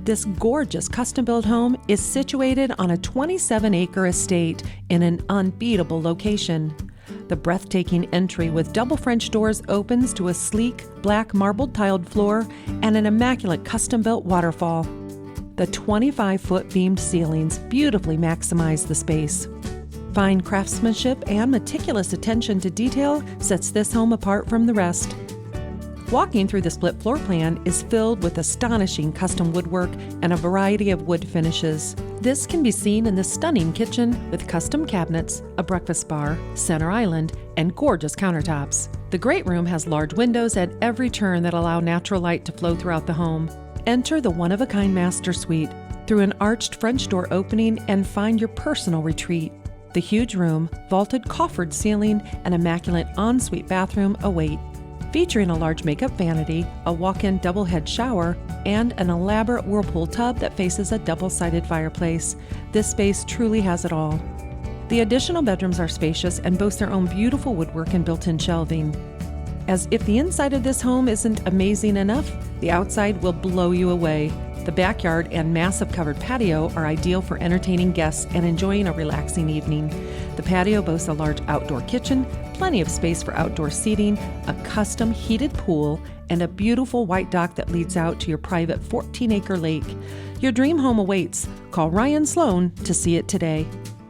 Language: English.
This gorgeous custom-built home is situated on a 27-acre estate in an unbeatable location. The breathtaking entry with double French doors opens to a sleek, black marbled tiled floor and an immaculate custom-built waterfall. The 25-foot beamed ceilings beautifully maximize the space. Fine craftsmanship and meticulous attention to detail sets this home apart from the rest. Walking through the split floor plan is filled with astonishing custom woodwork and a variety of wood finishes. This can be seen in the stunning kitchen with custom cabinets, a breakfast bar, center island, and gorgeous countertops. The great room has large windows at every turn that allow natural light to flow throughout the home. Enter the one-of-a-kind master suite through an arched French door opening and find your personal retreat. The huge room, vaulted coffered ceiling, and immaculate ensuite bathroom await. Featuring a large makeup vanity, a walk-in double-head shower, and an elaborate Whirlpool tub that faces a double-sided fireplace, this space truly has it all. The additional bedrooms are spacious and boast their own beautiful woodwork and built-in shelving. As if the inside of this home isn't amazing enough, the outside will blow you away. The backyard and massive covered patio are ideal for entertaining guests and enjoying a relaxing evening. The patio boasts a large outdoor kitchen, plenty of space for outdoor seating, a custom heated pool, and a beautiful white dock that leads out to your private 14-acre lake. Your dream home awaits. Call Ryan Sloan to see it today.